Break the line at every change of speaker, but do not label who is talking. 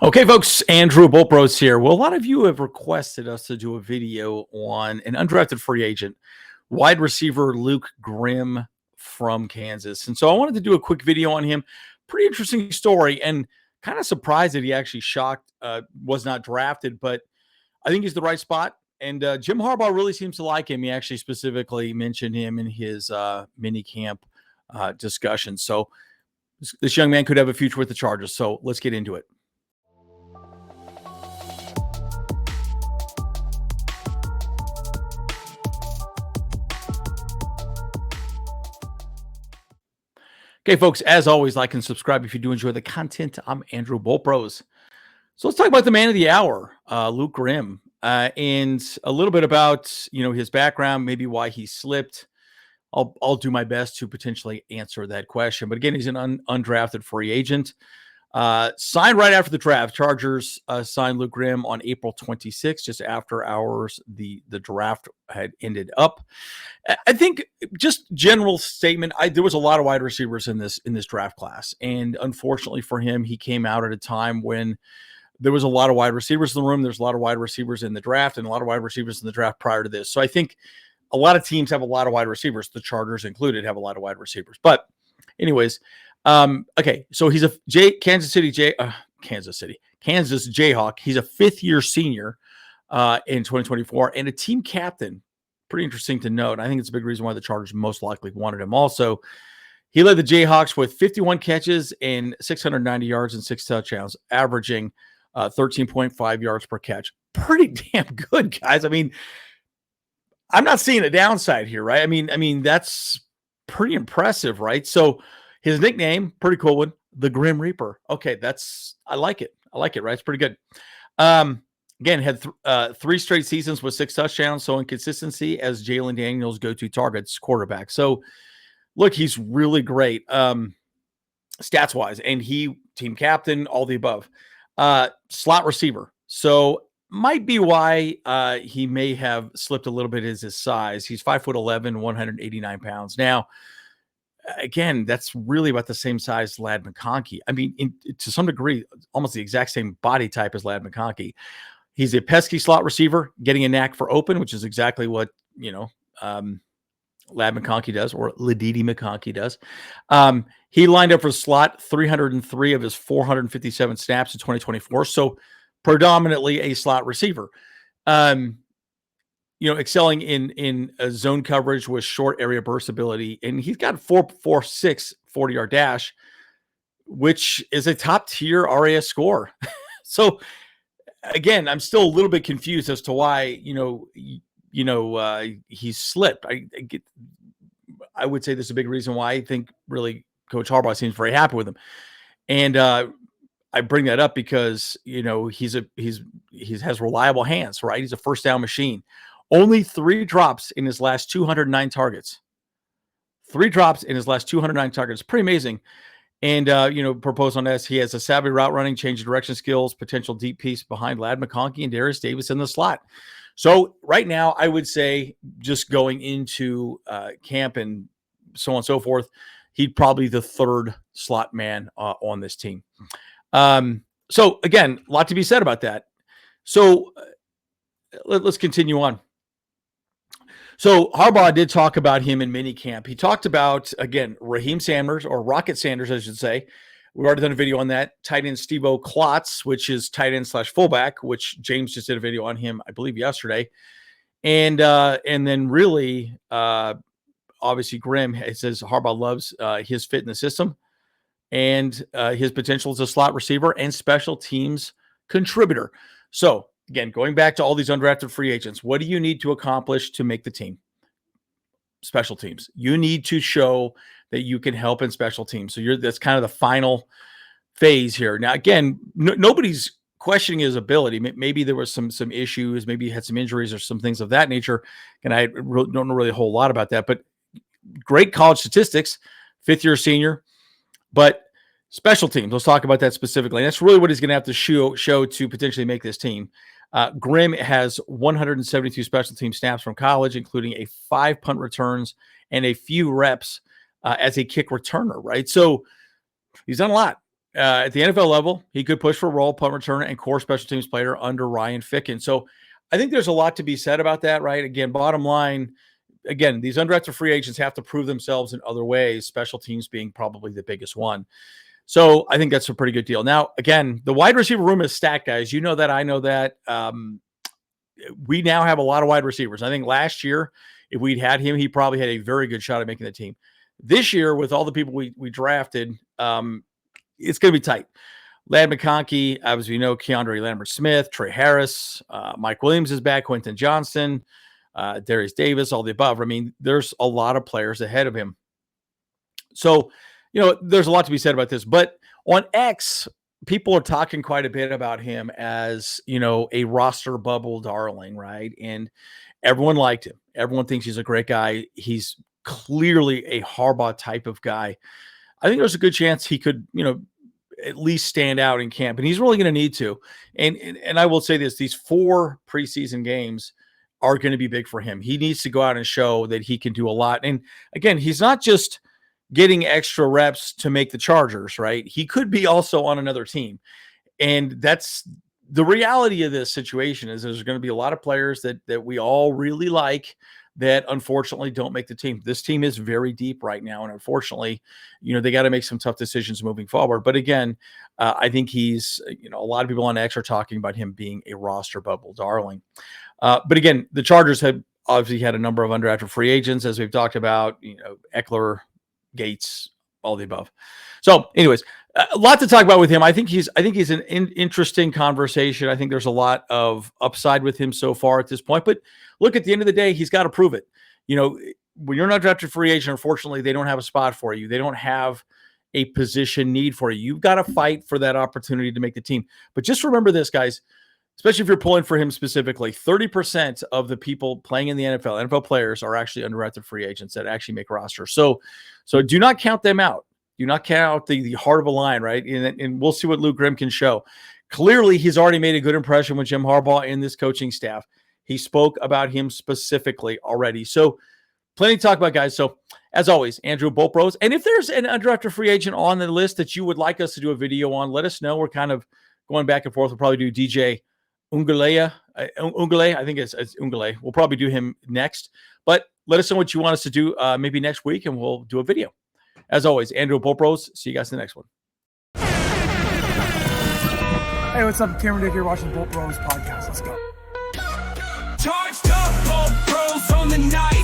Okay, folks, Andrew Boltbros here. Well, a lot of you have requested us to do a video on an undrafted free agent, wide receiver Luke Grimm from Kansas. And so I wanted to do a quick video on him. Pretty interesting story, and kind of surprised that he actually was not drafted, but I think he's the right spot. And Jim Harbaugh really seems to like him. He actually specifically mentioned him in his mini camp discussion. So this young man could have a future with the Chargers. So let's get into it. Okay, folks, as always, like and subscribe if you do enjoy the content. I'm Andrew Boltbros. So let's talk about the man of the hour, Luke Grimm, and a little bit about his background, maybe why he slipped. I'll do my best to potentially answer that question. But again, he's an undrafted free agent. Signed right after the draft. Chargers signed Luke Grimm on April 26th, just after the draft had ended up. I think just general statement. There was a lot of wide receivers in this draft class, and unfortunately for him, he came out at a time when there was a lot of wide receivers in the room. There's a lot of wide receivers in the draft, and a lot of wide receivers in the draft prior to this. So I think a lot of teams have a lot of wide receivers. The Chargers included have a lot of wide receivers. But anyways, okay. So he's a Kansas Jayhawk. He's a fifth-year senior in 2024 and a team captain. Pretty interesting to note. I think it's a big reason why the Chargers most likely wanted him. Also, he led the Jayhawks with 51 catches and 690 yards and 6 touchdowns, averaging 13.5 yards per catch. Pretty damn good, guys. I mean, I'm not seeing a downside here, right? I mean that's pretty impressive, right? So his nickname, pretty cool one, the Grim Reaper. Okay, I like it. Right? It's pretty good. Again, had 3 straight seasons with 6 touchdowns, so inconsistency as Jalen Daniels' go-to targets quarterback. So, look, he's really great stats-wise, and he team captain, all the above. Slot receiver. So, might be why he may have slipped a little bit is his size. He's 5'11", 189 pounds. Now, again, that's really about the same size as Ladd McConkey. I mean, to some degree, almost the exact same body type as Ladd McConkey. He's a pesky slot receiver, getting a knack for open, which is exactly what, Ladd McConkey does, or Ladidi McConkey does. He lined up for slot 303 of his 457 snaps in 2024. So predominantly a slot receiver. Excelling in a zone coverage with short area burst ability. And he's got 4.46 40-yard dash, which is a top-tier RAS score. So, again, I'm still a little bit confused as to why, he slipped. I would say there's a big reason why I think really Coach Harbaugh seems very happy with him. And I bring that up because, he has reliable hands, right? He's a first down machine. Only 3 drops in his last 209 targets. 3 drops in his last 209 targets. Pretty amazing. And, proposed on this, he has a savvy route running, change of direction skills, potential deep piece behind Ladd McConkey and Darius Davis in the slot. So right now, I would say just going into camp and so on and so forth, he'd probably the 3rd slot man on this team. So again, a lot to be said about that. So let's continue on. So Harbaugh did talk about him in minicamp. He talked about, again, Raheem Sanders, or Rocket Sanders, I should say. We've already done a video on that. Tight end Steve-O Klotz, which is tight end / fullback, which James just did a video on him, I believe, yesterday. And then really, obviously, Grimm, it says Harbaugh loves his fit in the system and his potential as a slot receiver and special teams contributor. So, again, going back to all these undrafted free agents, what do you need to accomplish to make the team? Special teams. You need to show that you can help in special teams. So that's kind of the final phase here. Now, again, nobody's questioning his ability. Maybe there was some issues. Maybe he had some injuries or some things of that nature. And I don't know really a whole lot about that. But great college statistics, 5th-year senior. But special teams, let's talk about that specifically. And that's really what he's going to have to show to potentially make this team. Grimm has 172 special team snaps from college, including 5 punt returns and a few reps as a kick returner, right? So he's done a lot. at the NFL level, he could push for role, punt returner, and core special teams player under Ryan Ficken. So I think there's a lot to be said about that, right? Again, bottom line, again, these undrafted free agents have to prove themselves in other ways, special teams being probably the biggest one. So I think that's a pretty good deal. Now, again, the wide receiver room is stacked, guys. You know that. I know that. We now have a lot of wide receivers. I think last year, if we'd had him, he probably had a very good shot at making the team. This year, with all the people we drafted, it's going to be tight. Ladd McConkey, as we know, Keandre Lambert-Smith, Trey Harris, Mike Williams is back, Quentin Johnston, Darius Davis, all the above. I mean, there's a lot of players ahead of him. So, there's a lot to be said about this. But on X, people are talking quite a bit about him as, a roster bubble darling, right? And everyone liked him. Everyone thinks he's a great guy. He's clearly a Harbaugh type of guy. I think there's a good chance he could, at least stand out in camp, and he's really going to need to. And I will say this: these 4 preseason games are going to be big for him. He needs to go out and show that he can do a lot. And again, he's not just getting extra reps to make the Chargers, right? He could be also on another team. And that's the reality of this situation, is there's going to be a lot of players that we all really like that unfortunately don't make the team. This team is very deep right now. And unfortunately, they got to make some tough decisions moving forward. But again, I think he's, a lot of people on X are talking about him being a roster bubble darling. But again, the Chargers have obviously had a number of undrafted free agents, as we've talked about, Eckler, Gates, all the above. So anyways, a lot to talk about with him. I think he's an interesting conversation. I think there's a lot of upside with him so far at this point, but look, at the end of the day, he's got to prove it. When you're not drafted free agent, unfortunately, they don't have a spot for you. They don't have a position need for you. You've got to fight for that opportunity to make the team. But just remember this, guys, especially if you're pulling for him specifically, 30% of the people playing in the NFL players are actually undrafted free agents that actually make rosters. So do not count them out. Do not count out the heart of a line, right? And we'll see what Luke Grimm can show. Clearly, he's already made a good impression with Jim Harbaugh and this coaching staff. He spoke about him specifically already. So plenty to talk about, guys. So as always, Andrew, Bolt Bros. And if there's an undrafted free agent on the list that you would like us to do a video on, let us know. We're kind of going back and forth. We'll probably do DJ Ungale, I think it's Ungale. We'll probably do him next. But let us know what you want us to do maybe next week, and we'll do a video. As always, Andrew, Bolt Bros. See you guys in the next one.
Hey, what's up? Cameron Dick here, watching the Bolt Bros podcast. Let's go.
Charged up, Bolt Bros on the night.